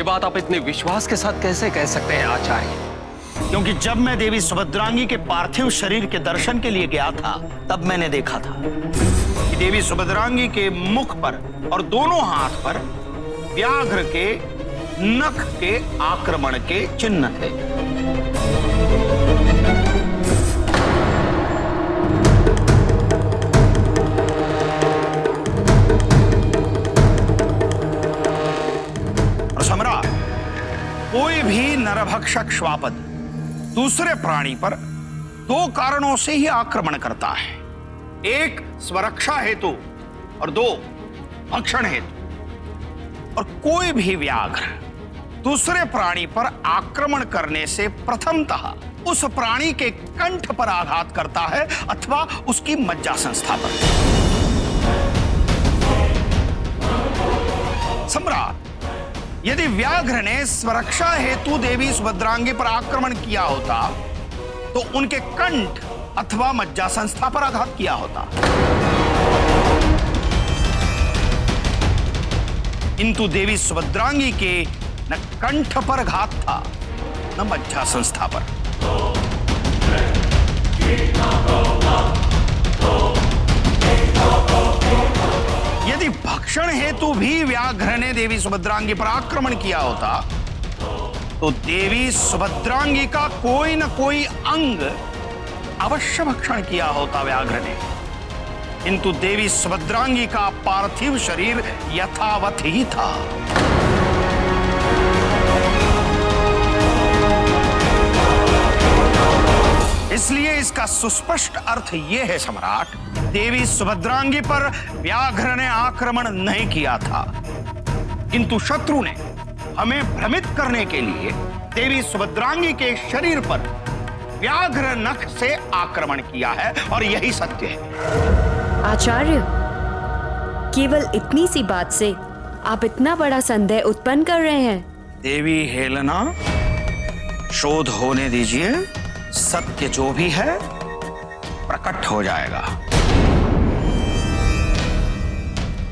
बात आप इतने विश्वास के साथ कैसे कह सकते हैं आचार्य? क्योंकि जब मैं देवी सुभद्रांगी के पार्थिव शरीर के दर्शन के लिए गया था, तब मैंने देखा था कि देवी सुभद्रांगी के मुख पर और दोनों हाथ पर व्याघ्र के नख के आक्रमण के चिन्ह थे। और सम्राट, कोई भी नरभक्षक श्वापद दूसरे प्राणी पर दो कारणों से ही आक्रमण करता है। एक स्वरक्षा हेतु और दो भक्षण हेतु। और कोई भी व्याघ्र दूसरे प्राणी पर आक्रमण करने से प्रथमतः उस प्राणी के कंठ पर आघात करता है अथवा उसकी मज्जा संस्था पर। सम्राट, यदि व्याघ्र ने स्वरक्षा हेतु देवी सुभद्रांगी पर आक्रमण किया होता तो उनके कंठ अथवा मज्जा संस्था पर आघात किया होता, किंतु देवी सुभद्रांगी के न कंठ पर घात था न मज्जा संस्था पर। यदि भक्षण हेतु भी व्याघ्र ने देवी सुभद्रांगी पर आक्रमण किया होता तो देवी सुभद्रांगी का कोई न कोई अंग अवश्य भक्षण किया होता व्याघ्र ने, किंतु देवी सुभद्रांगी का पार्थिव शरीर यथावत ही था। इसलिए इसका सुस्पष्ट अर्थ यह है सम्राट, देवी सुभद्रांगी पर व्याघ्र ने आक्रमण नहीं किया था, किंतु शत्रु ने हमें भ्रमित करने के लिए देवी सुभद्रांगी के शरीर पर व्याघ्र नख से आक्रमण किया है, और यही सत्य है। आचार्य, केवल इतनी सी बात से आप इतना बड़ा संदेह उत्पन्न कर रहे हैं? देवी हेलेना, शोध होने दीजिए, सत्य जो भी है प्रकट हो जाएगा।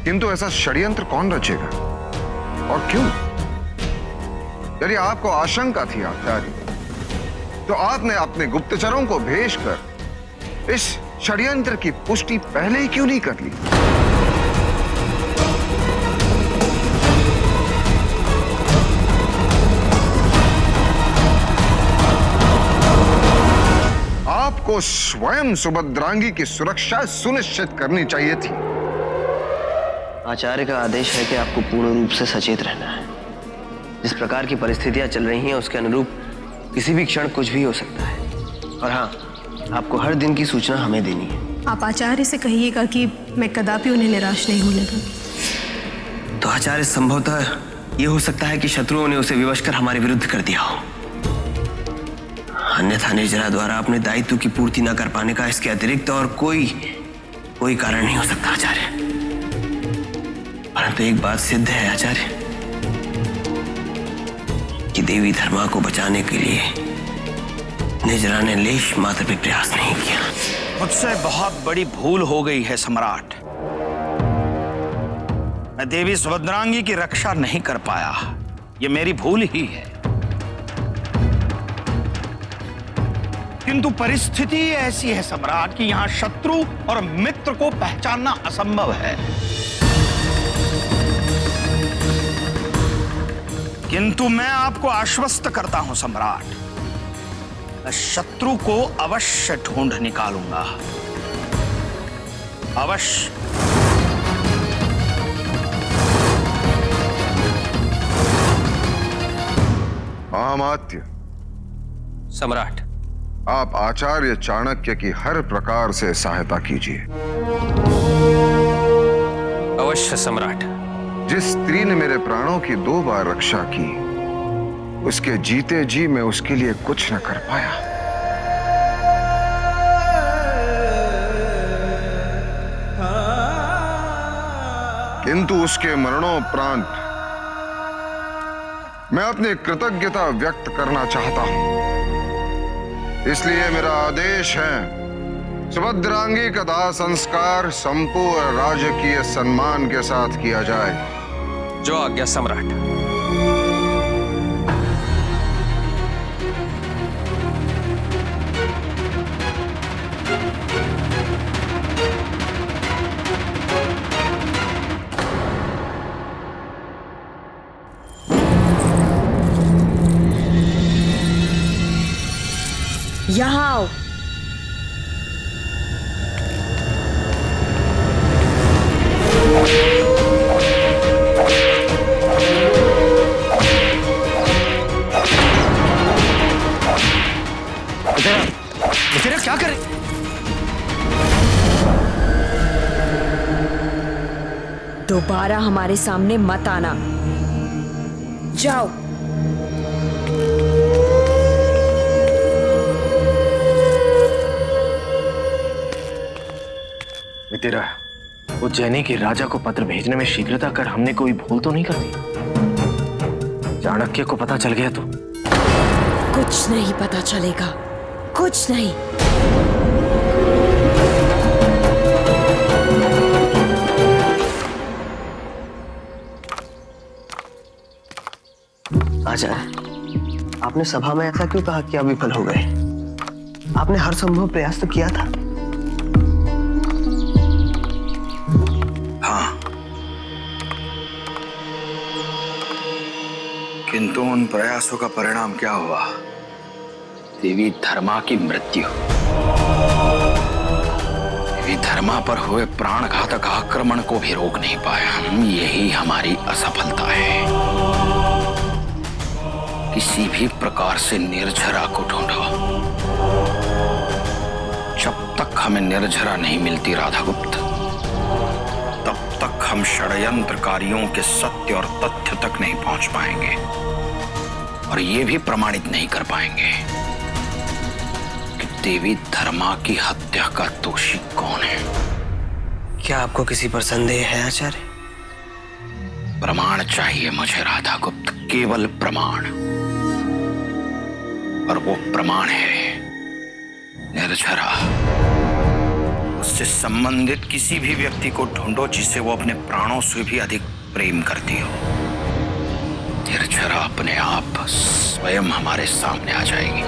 किंतु ऐसा षड्यंत्र कौन रचेगा और क्यों? यदि आपको आशंका थी आचार्य, तो आपने अपने गुप्तचरों को भेजकर इस षड्यंत्र की पुष्टि पहले ही क्यों नहीं कर ली? आपको स्वयं सुभद्रांगी की सुरक्षा सुनिश्चित करनी चाहिए थी। आचार्य का आदेश है कि आपको पूर्ण रूप से सचेत रहना है। जिस प्रकार की परिस्थितियां चल रही हैं उसके अनुरूप किसी भी क्षण कुछ भी हो सकता है। और हाँ, आपको हर दिन की सूचना हमें देनी है। आप आचार्य से कहिएगा कि मैं कदापि उन्हें निराश नहीं होने दूंगी। तो आचार्य, संभवतः यह हो सकता है कि शत्रुओं ने उसे विवश कर हमारे विरुद्ध कर दिया हो। अन्यथा निर्जरा द्वारा अपने दायित्व की पूर्ति न कर पाने का इसके अतिरिक्त और कोई कारण नहीं हो सकता आचार्य। परंतु एक बात सिद्ध है आचार्य, कि देवी धर्मा को बचाने के लिए निर्जरा ने लेश मात्र भी प्रयास नहीं किया। मुझसे बहुत बड़ी भूल हो गई है सम्राट। मैं देवी सुभद्रांगी की रक्षा नहीं कर पाया, यह मेरी भूल ही है। किंतु परिस्थिति ऐसी है सम्राट कि यहां शत्रु और मित्र को पहचानना असंभव है। किंतु मैं आपको आश्वस्त करता हूं सम्राट, मैं शत्रु को अवश्य ढूंढ निकालूंगा, अवश्य। अमात्य सम्राट, आप आचार्य चाणक्य की हर प्रकार से सहायता कीजिए। अवश्य सम्राट। जिस स्त्री ने मेरे प्राणों की 2 बार रक्षा की, उसके जीते जी मैं उसके लिए कुछ न कर पाया। किंतु उसके मरणोपरांत मैं अपनी कृतज्ञता व्यक्त करना चाहता हूं। इसलिए मेरा आदेश है, सुभद्रांगी का दाह संस्कार संपूर्ण राजकीय सम्मान के साथ किया जाए। जो आज्ञा सम्राट। यहाँ आओ। तेरा क्या करे? दोबारा हमारे सामने मत आना। जाओ। मितिरा, उज्जैनी के राजा को पत्र भेजने में शीघ्रता कर हमने कोई भूल तो नहीं कर दी? चाणक्य को पता चल गया तो? कुछ नहीं पता चलेगा, कुछ नहीं। आचार्य, आपने सभा में ऐसा क्यों कहा कि आप विफल हो गए? आपने हर संभव प्रयास तो किया था। हाँ, किंतु उन प्रयासों का परिणाम क्या हुआ? देवी धर्मा की मृत्यु। देवी धर्मा पर हुए प्राणघातक आक्रमण को भी रोक नहीं पाया हम। यही हमारी असफलता है। किसी भी प्रकार से निर्झरा को ढूंढो। जब तक हमें निर्झरा नहीं मिलती राधागुप्त, तब तक हम षड्यंत्रकारियों के सत्य और तथ्य तक नहीं पहुंच पाएंगे और ये भी प्रमाणित नहीं कर पाएंगे कि देवी धर्मा की हत्या का दोषी कौन है। क्या आपको किसी पर संदेह है आचार्य? प्रमाण चाहिए मुझे राधागुप्त, केवल प्रमाण। और वो प्रमाण है निर्झरा। उससे संबंधित किसी भी व्यक्ति को ढूंढो जिसे वो अपने प्राणों से भी अधिक प्रेम करती हो। निर्झरा अपने आप स्वयं हमारे सामने आ जाएगी।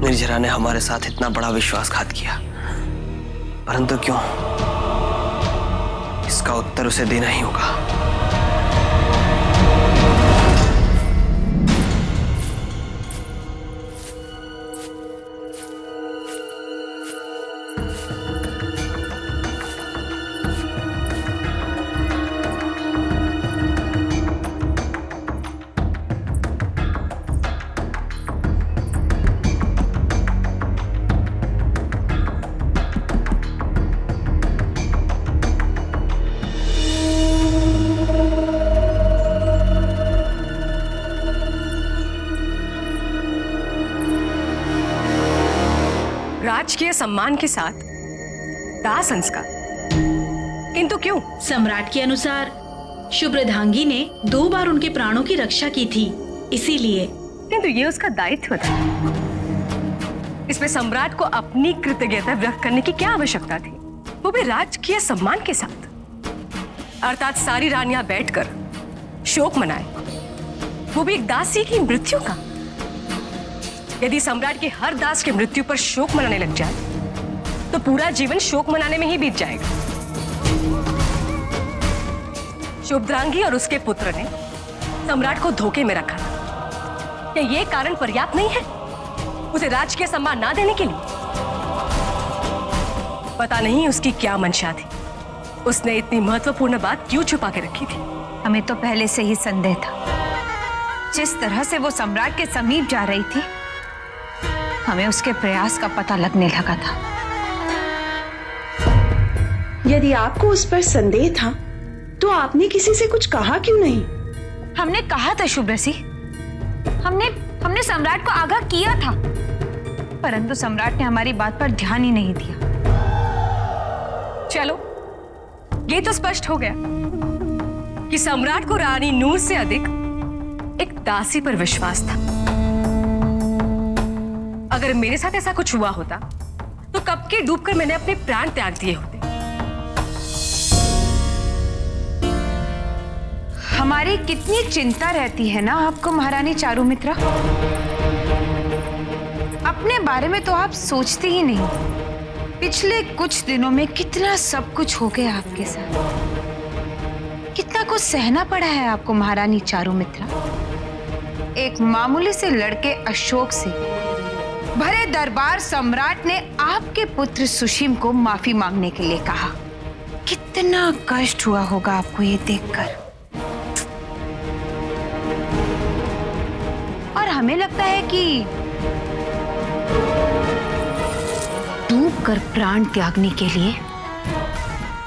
निर्झरा ने हमारे साथ इतना बड़ा विश्वासघात किया, परंतु क्यों? इसका उत्तर उसे देना ही होगा। राजकीय सम्मान के साथ दाह संस्कार, किंतु क्यों? सम्राट के अनुसार शुभ्रधांगी ने 2 बार उनके प्राणों की रक्षा की थी, इसीलिए। किंतु ये उसका दायित्व था। इसमें सम्राट को अपनी कृतज्ञता व्यक्त करने की क्या आवश्यकता थी, वो भी राजकीय सम्मान के साथ? अर्थात सारी रानियां बैठकर शोक मनाए, वो भी एक दासी की मृत्यु का। यदि सम्राट की हर दास की मृत्यु पर शोक मनाने लग जाए तो पूरा जीवन शोक मनाने में ही बीत जाएगा। शुभद्रांगी और उसके पुत्र ने सम्राट को धोखे में रखा था। क्या यह कारण पर्याप्त नहीं है उसे राजकीय सम्मान ना देने के लिए? पता नहीं उसकी क्या मंशा थी। उसने इतनी महत्वपूर्ण बात क्यों छुपा के रखी थी? हमें तो पहले से ही संदेह था। जिस तरह से वो सम्राट के समीप जा रही थी, हमें उसके प्रयास का पता लगने लगा था। यदि आपको उस पर संदेह था तो आपने किसी से कुछ कहा क्यों नहीं? हमने कहा था शुभ्रसी, हमने सम्राट को आगाह किया था, परंतु सम्राट ने हमारी बात पर ध्यान ही नहीं दिया। चलो, ये तो स्पष्ट हो गया कि सम्राट को रानी नूर से अधिक एक दासी पर विश्वास था। अगर मेरे साथ ऐसा कुछ हुआ होता तो कब के डूबकर मैंने अपने प्राण त्याग दिए होते। हमारी कितनी चिंता रहती है ना आपको महारानी चारुमित्रा। अपने बारे में तो आप सोचते ही नहीं। पिछले कुछ दिनों में कितना सब कुछ हो गया आपके साथ। कितना कुछ सहना पड़ा है आपको महारानी चारुमित्रा। एक मामूली से लड़के अशोक से भरे दरबार सम्राट ने आपके पुत्र सुशीम को माफी मांगने के लिए कहा। कितना कष्ट हुआ होगा आपको ये देखकर। और हमें लगता है कि डूब कर प्राण त्यागने के लिए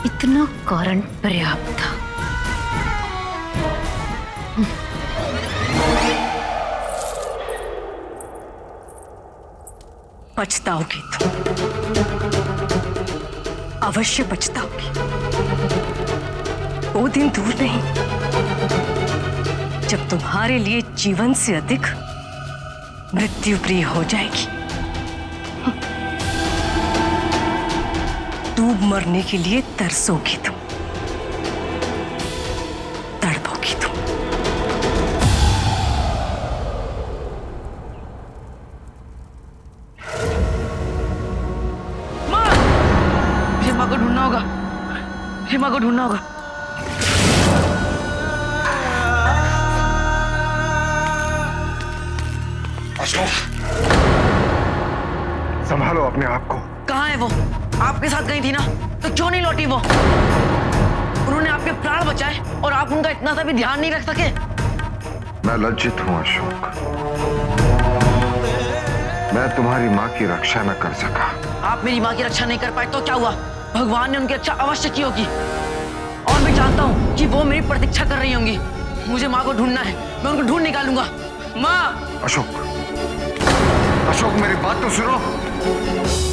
इतना कारण पर्याप्त था। पछताओगी तुम, अवश्य पछताओगी। वो दिन दूर नहीं जब तुम्हारे लिए जीवन से अधिक मृत्यु प्रिय हो जाएगी। डूब मरने के लिए तरसोगी तुम, तड़पोगी तुम। माँ को ढूंढना होगा, माँ को ढूंढना होगा। अशोक, संभालो अपने आप को। कहाँ है वो? आपके साथ गई थी ना, तो क्यों नहीं लौटी वो? उन्होंने आपके प्राण बचाए और आप उनका इतना सा भी ध्यान नहीं रख सके। मैं लज्जित हूं अशोक, मैं तुम्हारी माँ की रक्षा न कर सका। आप मेरी माँ की रक्षा नहीं कर पाए तो क्या हुआ? भगवान ने उनकी रक्षा अवश्य की होगी। और मैं जानता हूँ कि वो मेरी प्रतीक्षा कर रही होंगी। मुझे माँ को ढूंढना है, मैं उनको ढूंढ निकालूंगा। माँ! अशोक, अशोक मेरी बात तो सुनो।